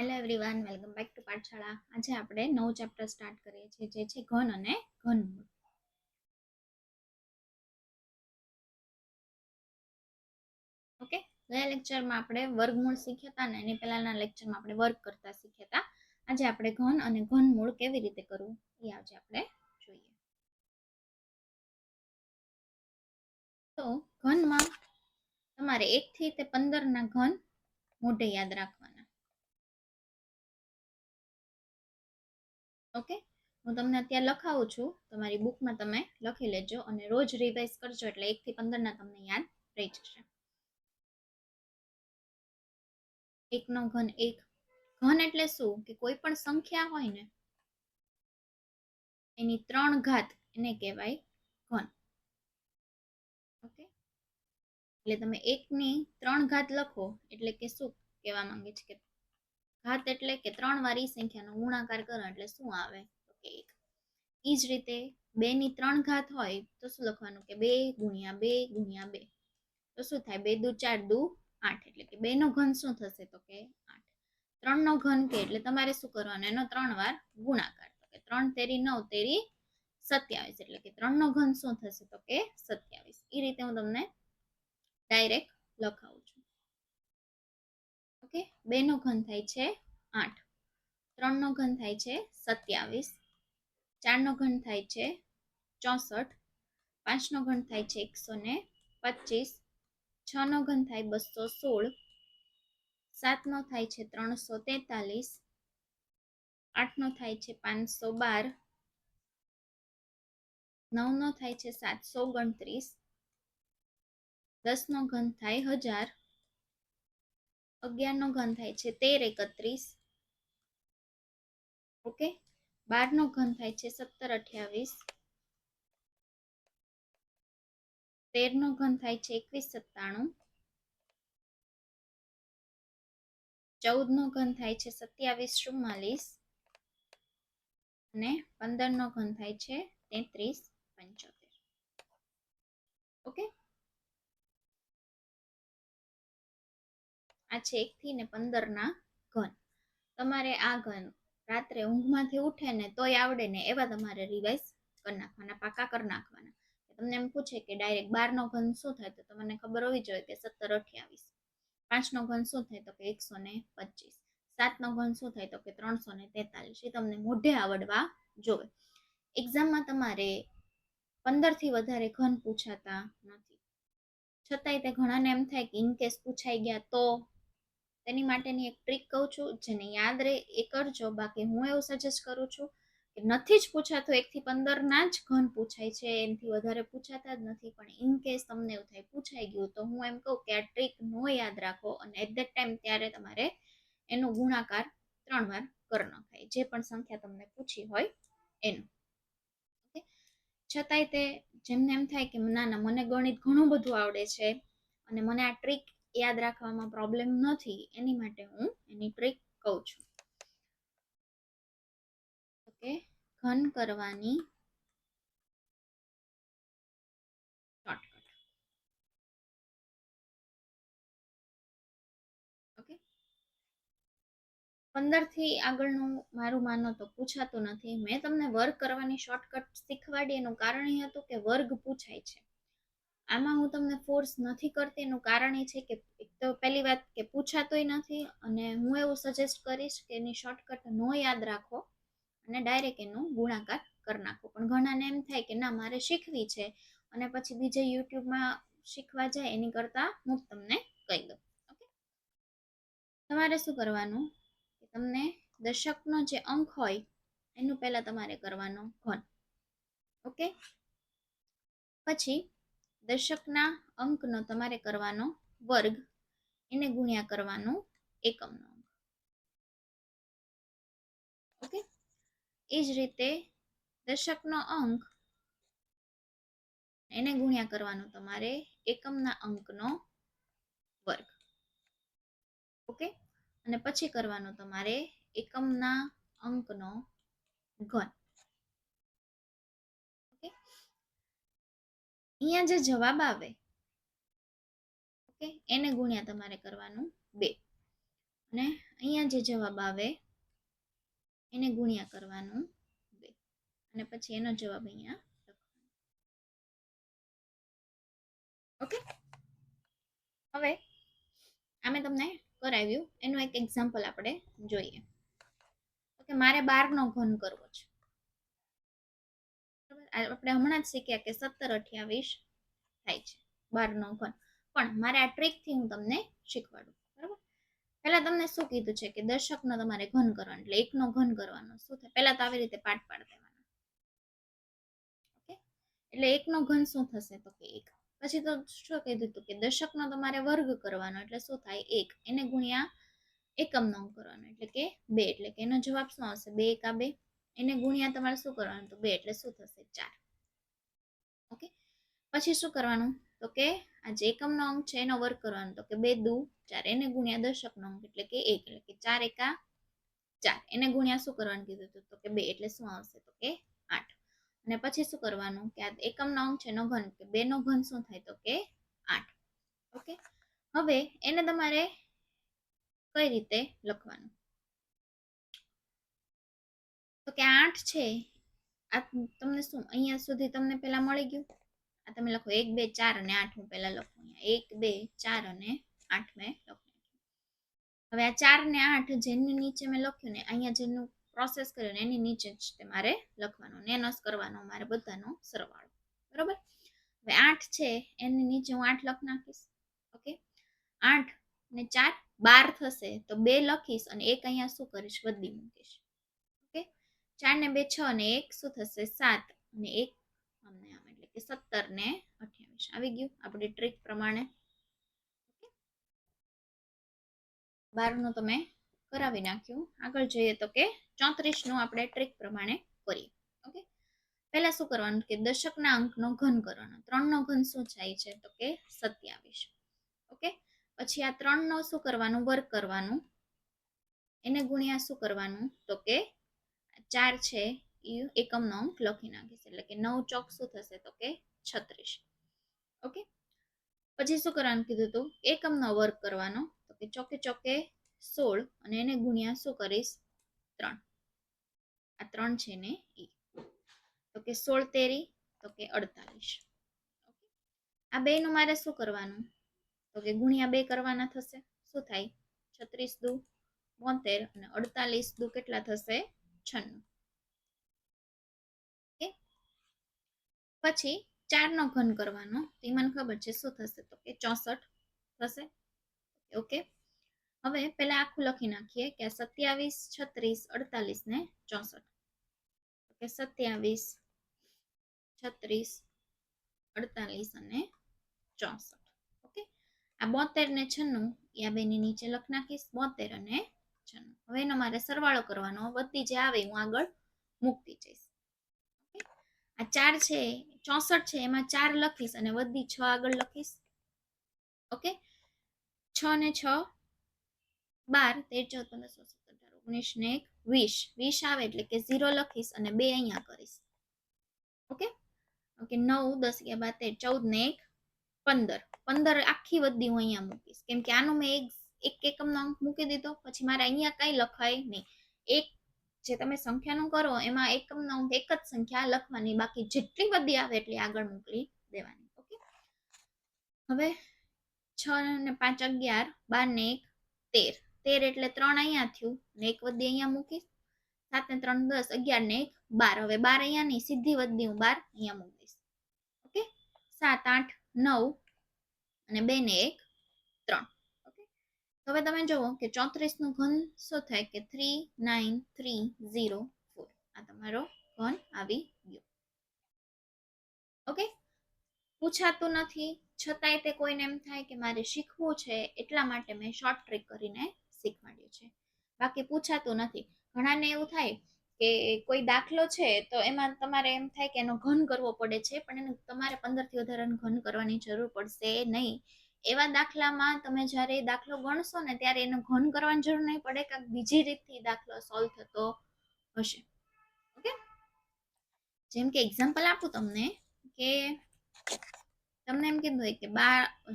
Hello everyone, welcome back to Pathshala. આજે આપણે નવું ચેપ્ટર સ્ટાર્ટ કરીએ છીએ, જે છે ઘન અને ઘનમૂળ. ઓકે, ગયા લેક્ચરમાં આપણે વર્ગમૂળ શીખ્યા હતા ને એની પહેલાના લેક્ચરમાં આપણે વર્ગ કરતા શીખ્યા હતા. આજે આપણે ઘન અને ઘનમૂળ કેવી રીતે કરવું એ આજે આપણે જોઈએ. તો ઘનમાં તમારે 1 થી તે 15 ના ઘન મોઢે યાદ રાખવાના. ઓકે, હું તમને અત્યારે લખાવું છું, તમારી બુકમાં તમે લખી લેજો અને રોજ રિવાઇઝ કરજો, એટલે 1 થી 15 ના તમને યાદ રહી જશે. 1 નો ઘન 1. ઘન એટલે શું કે કોઈ પણ સંખ્યા હોય ને એની 3 ઘાત એને કહેવાય ઘન. ઓકે, એટલે તમે 1 ની 3 ઘાત લખો એટલે કે શું કહેવા માંગે છે કે ઘાત એટલે કે 3 વાર ઈ સંખ્યાનો ગુણાકાર કરો એટલે શું આવે તો કે 1. ઈ જ રીતે 2 ની 3 ઘાત હોય તો શું લખવાનું કે 2 ગુણ્યા 2 ગુણ્યા 2, તો શું થાય 2 દુ 4 દુ 8, એટલે કે 2 નો ઘન શું થશે તો કે 8. 3 નો ઘન કે એટલે તમારે શું કરવાનું એનો 3 વાર ગુણાકાર, તો કે 3 તેરી 9 તેરી 27, એટલે કે 3 નો ઘન શું થશે તો કે 27. એ રીતે હું તમને ડાયરેક્ટ લખાવું છું. ઓકે, 2 નો ઘન થાય છે 8, 3 નો ઘન થાય છે 27, 4 નો ઘન થાય છે 64, 5 નો ઘન થાય છે 125, 6 નો ઘન થાય 216, 7 નો થાય છે 343, 8 નો થાય છે 512, 9 નો થાય છે 729, 10 નો ઘન થાય 1000, 11 નો ઘન થાય છે 1331. ઓકે, 12 નો ઘન થાય છે 1728, 13 નો ઘન થાય છે 2197, 14 નો ઘન થાય છે 2744, અને 15 નો ઘન થાય છે 3375. ઓકે, આ છે 1 થી ને 15 ના ઘન. તમારે આ ઘન રાત્રે ઊંઘમાંથી ઉઠે ને તોય આવડે ને એવા તમારે રિવાઇઝ કરી નાખવાના, પાકા કરી નાખવાના. તમને એમ પૂછે કે ડાયરેક્ટ 12 નો ઘન શું થાય તો તમને ખબર હોવી જોઈએ કે 1728. 5 નો ઘન શું થાય તો કે 125. 7 નો ઘન શું થાય તો કે 343. એ તમને મોઢે આવડવા જોવે. એક્ઝામમાં તમારે 15 થી વધારે ઘન પૂછાતા નથી, છતાંય તે ઘણાને એમ થાય કે ઇનકેસ પૂછાઈ ગયા તો. તેની માટેની એક ટ્રીક કહું છું, જેને યાદ રહે એ કરજો. બાકી હું એવું સજેસ્ટ કરું છું કે નથી જ પૂછાતું 1 થી 15 ના જ ઘન પૂછાય છે, એનાથી વધારે પૂછાતા જ નથી. પણ ઇનકેસ તમને એવું થાય પૂછાઈ ગયું તો હું એમ કહું કે આ ટ્રીક નો યાદ રાખો અને એટ ધેટ ટાઈમ ત્યારે તમારે એનો ગુણાકાર 3 વાર કરી નખાય, જે પણ સંખ્યા તમને પૂછી હોય એનું. છતાંય તે જેમને એમ થાય કે ના ના મને ગણિત ઘણું બધું આવડે છે અને મને આ ટ્રીક યાદ રાખવામાં પ્રોબ્લેમ નથી, એની માટે હું એની ટ્રીક કહું છું. ઓકે, ઘન કરવાની શોર્ટકટ. ઓકે, 15 થી આગળનું મારું માનો તો પૂછાતું નથી. મેં તમને વર્ગ કરવાની શોર્ટકટ શીખવાડી એનું કારણ એ હતું કે વર્ગ પૂછાય છે. આમાં હું તમને ફોર્સ નથી કરતી, એનું કારણ એ છે કે એક તો પહેલી વાત કે પૂછાતોય નથી, અને હું એવું સજેસ્ટ કરીશ કે એની શોર્ટકટ નો યાદ રાખો અને ડાયરેક્ટ એનો ગુણાકાર કરી નાખો. પણ ઘણાને એમ થાય કે ના મારે શીખવી છે અને પછી બીજે યુટ્યુબમાં શીખવા જાય એની કરતા હું તમને કહી દઉં. ઓકે, તમારે શું કરવાનું કે તમને દશકનો જે અંક હોય એનું પહેલા તમારે કરવાનો ઘન. ઓકે, પછી દશકના અંકનો તમારે કરવાનો વર્ગ, એને ગુણ્યા કરવાનો એકમનો અંક. ઓકે, એ જ રીતે દશકનો અંક એને ગુણ્યા કરવાનો તમારે એકમના અંકનો વર્ગ. ઓકે, અને પછી કરવાનો તમારે એકમના અંકનો ઘન. ઓકે, અહીંયા જે જવાબ આવે ઓકે એને ગુણ્યા તમારે કરવાનું 2, અને અહીંયા જે જવાબ આવે એને ગુણ્યા કરવાનું 2 અને પછી એનો જવાબ અહીંયા લખવાનો. ઓકે, હવે આમે તમને કરાવ્યું એનું એક એક્ઝામ્પલ આપણે જોઈએ. ઓકે, મારે 12 નો ઘન કરવો છે. આપણે હમણાં જ શીખ્યા કે 17 28 થાય છે 12 નો ઘન, પણ મારે આ ટ્રીક થી હું તમને શીખવાડું. બરાબર, પહેલા તમને શું કીધું છે કે દશકનો તમારે ઘન કરવાનો, એટલે 1 નો ઘન કરવાનો. શું થાય, પહેલા તો આવી રીતે પાઠ પાડ દેવાના. ઓકે, એટલે 1 નો ઘન શું થશે તો કે 1. પછી તો શું કીધું હતું કે દશકનો તમારે વર્ગ કરવાનો, એટલે શું થાય 1, એને ગુણ્યા એકમ નો અંક કરવાનો એટલે કે 2, એટલે કે એનો જવાબ શું આવશે 2 એકા 2. એને ગુણ્યા તમારે શું કરવાનું તો 2, એટલે શું થશે 4. ઓકે, પછી શું કરવાનું તો કે આ જે એકમ નો અંક છે એનો વર્ગ કરવાનો, તો કે 2 દુ 4, એને ગુણ્યા દશક નો અંક એટલે કે 1, એટલે કે 4 એકા 4, એને ગુણ્યા શું કરવાનું કીધું હતું તો કે 2, એટલે શું આવશે તો કે 8. અને પછી શું કરવાનું કે આ એકમ નો અંક છે એનો ઘન, કે 2 નો ઘન શું થાય તો કે 8. ઓકે, હવે એને તમારે કઈ રીતે લખવાનું તો કે 8 છે આ તમને શું અહીંયા સુધી તમને પહેલા મળી ગયું. આ તમે લખો 1 2 4 અને 8, હું પહેલા લખું 1 2 4 અને 8 મેં લખ્યું. હવે આ 4 ને 8 જેની નીચે મેં લખ્યું ને અહીંયા જેનું પ્રોસેસ કર્યું ને એની નીચે જ તમારે લખવાનું, નેનસ કરવાનો મારે બધાનો સરવાળો. બરોબર, હવે 8 છે એની નીચે હું 8 લખ નાખીશ. ઓકે, 8 ને 4 12 થશે તો 2 લખીશ અને એક અહીંયા શું કરીશ વધી મૂકીશ. ઓકે, 4 ને 2 6 અને 1 શું થશે 7 અને 1 અમને આમ એટલે કે 17 ને 28 આવી ગયું આપણી ટ્રીક પ્રમાણે. 12 નું તમે કરાવી નાખ્યું. આગળ જોઈએ તો કે 34 નું આપણે ટ્રીક પ્રમાણે કરીએ. ઓકે, પહેલા શું કરવાનું કે દશકના અંકનો ઘન કરવાનો. 3 નો ઘન શું થાય છે તો કે 27. ઓકે, પછી આ 3 નો શું કરવાનું વર્ગ કરવાનું, એને ગુણ્યા શું કરવાનું તો કે 4 છે એ એકમ નો અંક લખી નાખીશ, એટલે કે 9 ચોક શું થશે તો કે 36. ઓકે, પછી શું કરવાનું કીધું હતું એકમ નો વર્ગ કરવાનો, તો કે ચોકે ચોકે 16 અને એને ગુણ્યા શું કરીશ 3. આ 3 છે ને એ તો કે 16 તેરી તો કે 48. આ બે નું મારે શું કરવાનું તો કે ગુણ્યા 2 કરવાના થશે. શું થાય 36 દુ 72 અને 48 દુ કેટલા થશે 96. ઓકે, પછી 4 નો ઘન કરવાનો, તો મને ખબર છે શું થશે તો કે 64 થશે. ઓકે, હવે પહેલા આખું લખી નાખીએ કે 27 36 48 ને 64. કે 27 36 48 અને 64. ઓકે, આ 72 ને 96 એ આ બેની નીચે લખી નાખીશ 72 અને 96. હવે એનો મારે સરવાળો કરવાનો, વધી જે આવે હું આગળ મૂકતી જઈશ. આ 4 છે 64 છે એમાં 4 લખીશ અને વધી 6 આગળ લખીશ. ઓકે, 6 ને 6 12 13 14 15 16 17 18 ને 1 20 આવે એટલે કે 0 લખીશ અને 2 અહીંયા કરીશ. ઓકે, ઓકે 9 10 11 12 13 14 ને 1 15 આખી વધી હું અહીંયા મૂકીશ, કેમ કે આનો મેં એક એકમ નો અંક મૂકી દીધો, પછી મારે અહીંયા કઈ લખાય નહીં. એક જે તમે સંખ્યાનું કરો એમાં એકમ નો અંક એક જ સંખ્યા લખવાની, બાકી જેટલી બધી આવે એટલી આગળ મોકલી દેવાની. ઓકે, હવે 6 ને 5 11 12 ને 1 13 13 એટલે 3 અહીંયા થયું ને એક વધી અહીંયા મૂકીશ. 7 ને 3 10 11 ને 1 12. હવે 12 અહીંયા નહીં સીધી વધી હું 12 અહીંયા મૂકીશ. ઓકે, 7 8 9 અને 2 ને 1 3. ઓકે, હવે તમે જુઓ કે 34 નું ઘન શું થાય કે 39304. આ તમારો ઘન આવી ગયો. ઓકે, પૂછાતું નથી છતાંય તે કોઈને એમ થાય કે મારે શીખવું છે એટલા માટે મેં શોર્ટ ટ્રીક કરીને શીખવાડ્યું છે, બાકી પૂછાતું નથી. ઘણાને એવું થાય કે કોઈ દાખલો છે તો એમાં તમારે એમ થાય કે એનો ઘન કરવો પડે છે, પણ એને તમારે 15 થી વધારે ઘન કરવાની જરૂર પડશે નહીં. એવા દાખલામાં તમે જ્યારે દાખલો ગણશો ને ત્યારે એનો ઘન કરવાની જરૂર નહીં પડે, કાંઈક બીજી રીતથી દાખલો સોલ્વ થતો હશે. ઓકે, જેમ કે એક્ઝામ્પલ આપું તમને કે તમને એમ કીધું હોય કે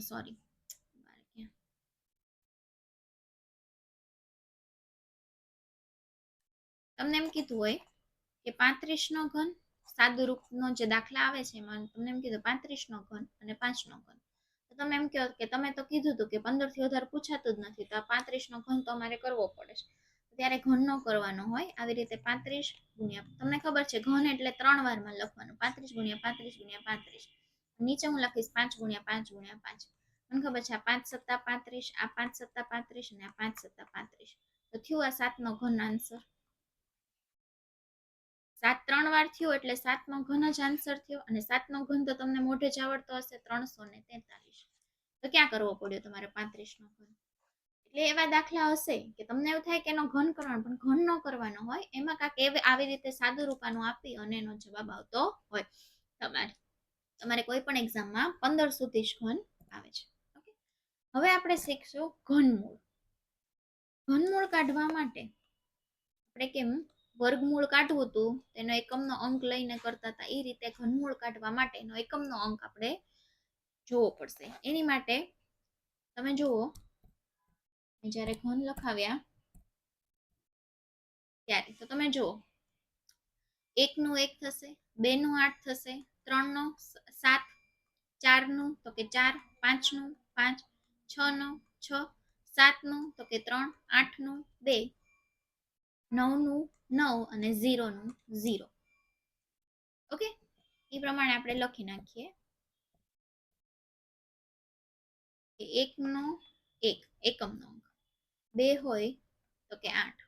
સોરી તમને એમ કીધું હોય કે 35 નો ઘન, સાદુ રૂપનો જે દાખલા આવે છે એમાં તમને એમ કીધું 35 નો ઘન અને 5 નો ઘન, તો તમે એમ કહો કે તમે તો કીધું હતું કે 15 થી વધારે પૂછાતું જ નથી, તો આ 35 નો ઘન તો અમારે કરવો પડે છે. ત્યારે ઘન નો કરવાનો હોય, આવી રીતે 35 ગુણ્યા, તમને ખબર છે ઘન એટલે 3 વારમાં લખવાનું, 35 ગુણ્યા 35 ગુણ્યા 35. નીચે હું લખીશ 5 ગુણ્યા 5 ગુણ્યા 5. મને ખબર છે આ 5 સત્તા 35, આ 5 સત્તા 35 અને આ 5 સત્તા 35. તો થયું આ 7 નો ઘન આન્સર. 7 3 વાર થયો એટલે 7 નો ઘન જ આન્સર થયો, અને 7 નો ઘન તો તમને મોઢે જ આવડતો હશે, 343. તો ક્યાં કરવો પડ્યો તમારે 35 નો ઘન? એટલે એવા દાખલા હશે કે તમને એવું થાય કે એનો ઘન કરવાનો, પણ ઘન ન કરવાનો હોય, એમાં કાંઈક આવી રીતે સાદું રૂપાનું આપી અને એનો જવાબ આવતો હોય. તમારે કોઈ પણ એક્ઝામમાં 15 સુધી જ ઘન આવે છે. ઓકે, હવે આપણે શીખશું ઘનમૂળ. ઘનમૂળ કાઢવા માટે આપણે કેમ વર્ગમૂળ કાઢવું હતું તેનો એકમનો અંક લઈને કરતા હતા, એ રીતે ઘનમૂળ કાઢવા માટેનો એકમનો અંક આપણે જોવો પડશે. એની માટે તમે જુઓ, જ્યારે ઘન લખાવ્યા ત્યારે તો તમે જુઓ 1 નું 1 થશે, 2 નું 8 થશે, 3 નું 7, 4 નું તો કે 4, 5 નું 5, 6 નું 6, 7 નું તો કે 3, 8 નું 2, 9 નું 9 અને 0 નું 0. ઓકે, એ પ્રમાણે આપણે લખી નાખીએ કે 1 નો 1 એકમનો અંક, 2 હોય તો કે 8,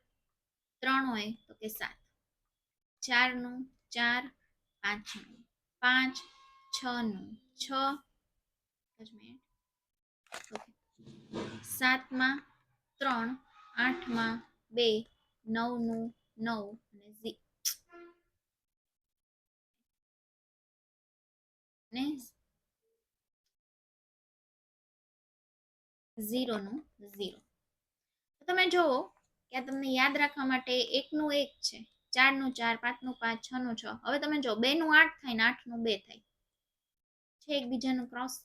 3 હોય તો કે 7, 4 નું 4, 5 નું 5, 6 નું 6, 7 માં 3, 8 માં 2, 9 નું 9 અને 0 નું 0. તમે જુઓ કે આ તમને યાદ રાખવા માટે 1 નું 1 છે, 4 નું 4, 5 નું 5, 6 નું 6. હવે તમે જો 2 નું 8 થાય ને 8 નું 2 થાય છે, એકબીજાનું ક્રોસ.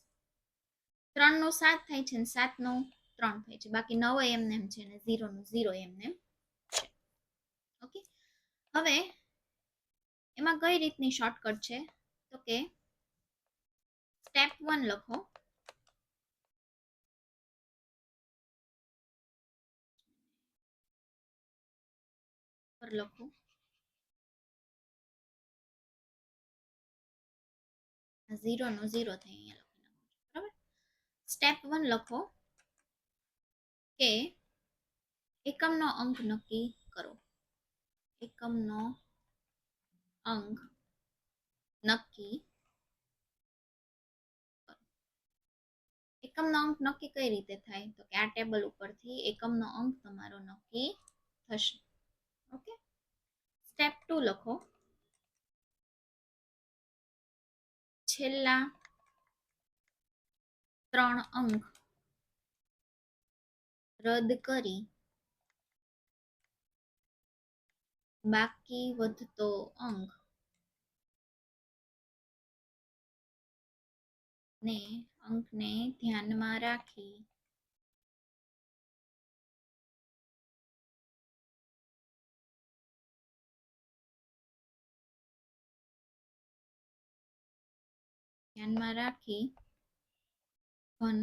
3 નું 7 થાય છે ને 7 નું 3 થાય છે, બાકી 9 એમને એમ છે ને 0 નું 0 એમને છે. ઓકે, હવે એમાં કઈ રીતની શોર્ટકટ છે તો કે સ્ટેપ 1 લખો, લખો 0 નો 0 થાય, અહીંયા લખી નાખો. બરાબર, સ્ટેપ 1 લખો કે એકમનો અંક નક્કી કરો. એકમનો અંક નક્કી કરો. એકમનો અંક નક્કી કઈ રીતે થાય તો કે આ ટેબલ ઉપરથી એકમનો અંક તમારો નક્કી થશે. ઓકે, સ્ટેપ 2 લખો, છેલ્લા 3 અંક રદ કરી બાકી વધતો અંક ને અંકને ધ્યાનમાં રાખી ઘન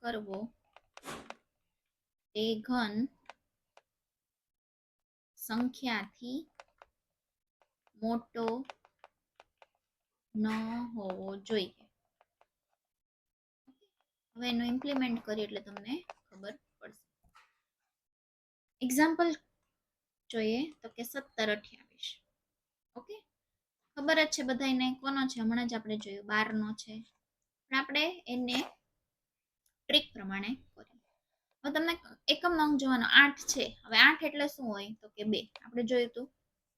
કરવો. તે ઘન સંખ્યાથી મોટો ન હોવો જોઈએ. હવે એનું ઇમ્પ્લિમેન્ટ કરી એટલે તમને ખબર પડશે. એક્ઝામ્પલ જોઈએ તો કે 17, 28. ઓકે, ખબર જ છે બધાને કોનો છે, હમણાં જ આપણે જોયું 12 નો છે, પણ આપણે એને ટ્રીક પ્રમાણે કરીએ. હવે તમને એકમ અંક જોવાનો 8 છે. હવે 8 એટલે શું હોય તો કે 2. આપણે જોયું હતું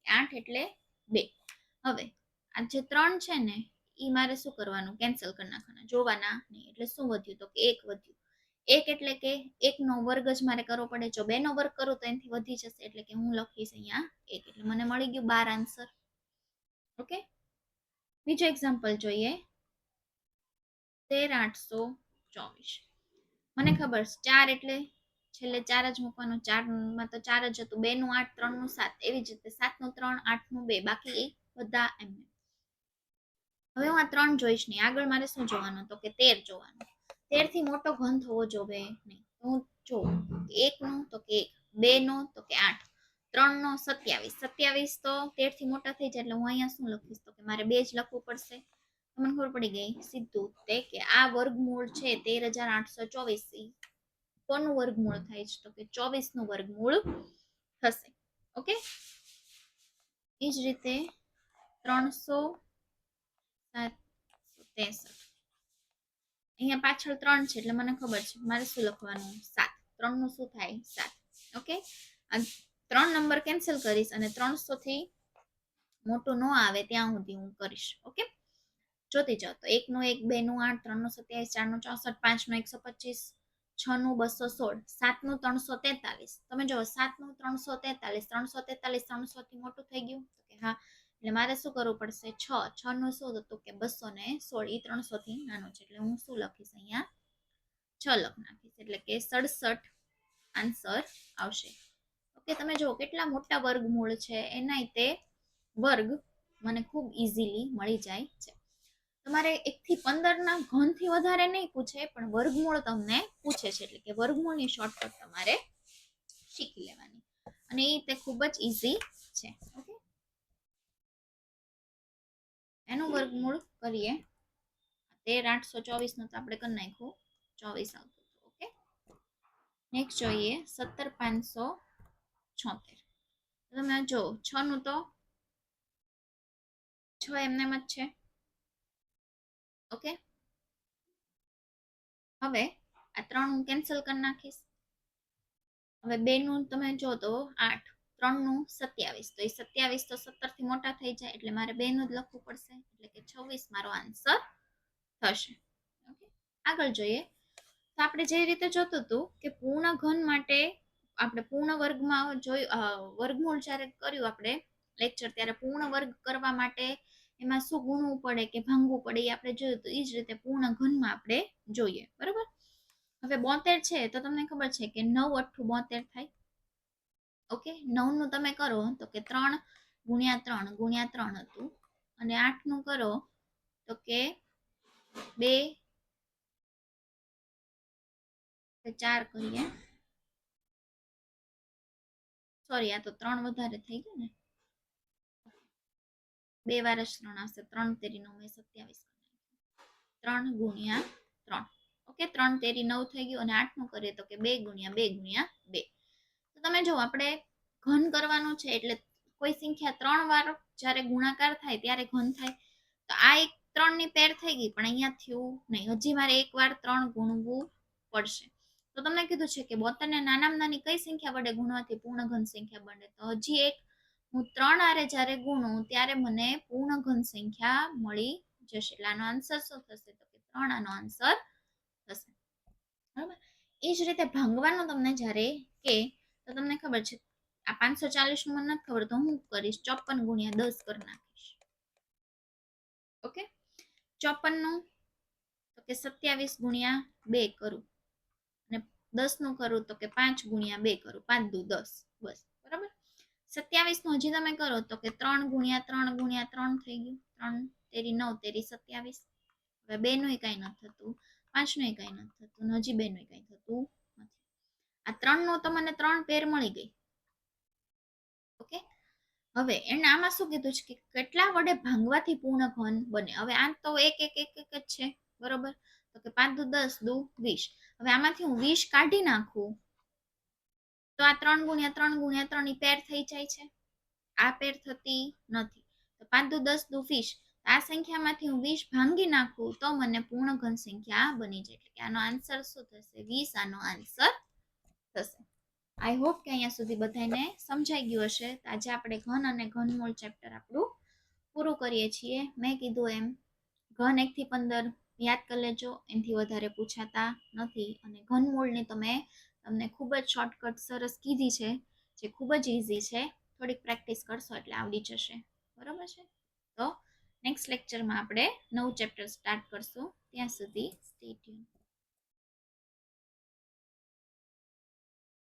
કે 8 એટલે 2. હવે આ જે 3 છે ને એ મારે શું કરવાનું, કેન્સલ કરી નાખવાના, જોવાના નહીં. એટલે શું વધ્યું તો કે 1 વધ્યું. 1 એટલે કે 1 નો વર્ગ જ મારે કરવો પડે. જો 2 નો વર્ગ કરું તો એનાથી વધી જશે, એટલે કે હું લખીશ અહીંયા 1, એટલે મને મળી ગયું 12 આન્સર. ઓકે, બીજો એક્ઝામ્પલ જોઈએ 13, 824. મને ખબર છે 4 એટલે છેલ્લે 4 જ મૂકવાનું. 4 માં તો 4 જ હતું. 2 નું 8, 3 નું 7, એવી જ રીતે 7 નું 3, 8 નું 2, બાકી બધા એમ. હવે હું આ 3 જોઈશ નહીં. આગળ મારે શું જોવાનું? તો કે 13 જોવાનું. 13 થી મોટો ઘન થવો જોવે નહીં. હું જોઉં 1 નું તો કે 1, 2 નું તો કે 8, 3 નો 27. 27 તો 13 થી મોટા થઈ જાય એટલે હું અહીંયા શું લખીશ? તો કે મારે 2 જ લખવું પડશે. મને ખબર પડી ગઈ સીધું તે કે આ વર્ગમૂળ છે 13,824. કોનું વર્ગમૂળ થાય છે? તો કે 24 નું વર્ગમૂળ થશે. ઓકે, એ જ રીતે 363. અહીંયા પાછળ 3 છે એટલે મને ખબર છે મારે શું લખવાનું? 7. 3 નું શું થાય? 7. ઓકે, આ 3 નંબર કેન્સલ કરીશ અને 300 થી મોટું ન આવે ત્યાં સુધી હું કરીશ. ઓકે, જોતી જાઓ તો 1 નું 1, 2 નું 8, 3 નું 27, 4 નું 64, 5 નું 125, 6 નું 216, 7 નું 343. તમે જો 7 નું 343, 343 300 થી મોટું થઈ ગયું? તો કે હા, એટલે મારે શું કરવું પડશે? 6 નું શું હતું? કે 216. એ 300 થી નાનો છે એટલે હું શું લખીશ? અહીંયા 6 લખ નાખીશ એટલે કે 67 આન્સર આવશે. ઓકે, તમે જો કેટલા મોટા વર્ગમૂળ છે એના તે વર્ગ મને ખૂબ ઇઝીલી મળી જાય છે. તમારે 1 થી 15 ના ઘન થી વધારે નહીં પૂછે, પણ વર્ગમૂળ તમને પૂછે છે એટલે કે વર્ગમૂળની શોર્ટકટ તમારે શીખી લેવાની અને એ તે ખૂબ જ ઇઝી છે. ઓકે, એનું વર્ગમૂળ કરીએ. 13,824 નું તો આપણે કરી નાખ્યું, 24 આવતું. ઓકે, નેક્સ્ટ જોઈએ 17,576. તમે જો 6 નું તો 6 એમને જ છે. ઓકે, હવે આ 3 હું કેન્સલ કરી નાખીશ. હવે 2 નું તમે જો તો 8, 3 નું 27, તો એ 27 તો 17 થી મોટા થઈ જાય એટલે મારે 2 નું જ લખવું પડશે એટલે કે 26 મારો આન્સર થશે. ઓકે, આગળ જોઈએ તો આપણે જે રીતે જોતું હતું કે પૂર્ણ ઘન માટે આપણે પૂર્ણ વર્ગમાં જોયું, વર્ગમૂળ જ્યારે કર્યું આપણે લેક્ચર ત્યારે પૂર્ણ વર્ગ કરવા માટે એમાં શું ગુણવું પડે કે ભાંગવું પડે એ આપણે જોયું તો એ જ રીતે પૂર્ણ ઘનમાં આપણે જોઈએ. બરોબર, હવે 72 છે તો તમને ખબર છે કે 9 × 8 = 72 થાય. ઓકે, 9 નું તમે કરો તો કે 3 × 3 × 3 હતું અને 8 નું કરો તો કે 2 4 કરીએ. સોરી, આ તો 3 વધારે થઈ ગયું ને, 2 વાર જ 3 આવશે. 3 તેરી 9 27, 3 × 3. ઓકે, 3 તેરી 9 થઈ ગયું અને 8 નું કરીએ તો કે 2 × 2 × 2. તો તમે જો આપણે ઘન કરવાનું છે એટલે કોઈ સંખ્યા 3 વાર જ્યારે ગુણાકાર થાય ત્યારે ઘન થાય. તો આ એક 3 ની પેર થઈ ગઈ પણ અહીંયા થયું નહીં, હજી મારે એક વાર 3 ગુણવું પડશે. તો તમને કીધું છે કે 72 ને નાનામાં નાની કઈ સંખ્યા વડે ગુણવાથી પૂર્ણ ઘન સંખ્યા બને? તો હજી એક હું 3 આરે જ્યારે ગુણું ત્યારે મને પૂર્ણ ઘન સંખ્યા મળી જશે. એટલે આનો આન્સર શું થશે? તો કે 3 આનો આન્સર થશે. બરાબર, એ જ રીતે ભાંગવાનું તમને જ્યારે કે તો તમને ખબર છે આ 540 નું મને નથી ખબર તો હું કરીશ 54 × 10 કરી નાખીશ. ઓકે, 54 નું તો કે 27 × 2 કરું અને 10 નું કરું તો કે 5 × 2 કરું, 5 દુ 10, બસ. બરાબર, 27 નું હજી તમે કરો તો કે 3 × 3 × 3 થઈ ગયું. 3 તેરી 9 તેરી 27. હવે 2 નું કઈ નથી થતું, 5 નું કઈ નથી થતું, હજી 2 નું કઈ થતું નથી. આ 3 નું તો મને 3 પેર મળી ગઈ. ઓકે, હવે એને આમાં શું કીધું છે કે કેટલા વડે ભાંગવાથી પૂર્ણ ઘન બને? હવે આ તો એક જ છે. બરોબર, તો કે 5 દુ 10, દુ 20. હવે આમાંથી હું 20 કાઢી નાખું તો આ 3 × 3 × 3 ની પેર થઈ જાય છે, આ પેર થતી નથી. તો 5 દુ 10, દુ 20. આ સંખ્યામાંથી હું 20 ભાંગી નાખું તો મને પૂર્ણ ઘન સંખ્યા બની જાય. એટલે કે આનો આન્સર શું થશે? 20 આનો આન્સર થશે. આઈ હોપ કે અહીંયા સુધી બધાને સમજાઈ ગયું હશે. આજે આપણે ઘન અને ઘનમૂળ ચેપ્ટર આપણું પૂરું કરીએ છીએ. મેં કીધું એમ ઘન 1 થી 15 યાદ કરી લેજો, એનાથી વધારે પૂછાતા નથી. અને ઘનમૂળની તમને ખૂબ જ શોર્ટકટ સરસ કીધી છે જે ખૂબ જ ઇઝી છે. થોડીક પ્રેક્ટિસ કરશો એટલે આવડી જશે. બરોબર છે, તો નેક્સ્ટ લેક્ચરમાં આપણે નવું ચેપ્ટર સ્ટાર્ટ કરશું. ત્યાં સુધી સ્ટે ટ્યુન.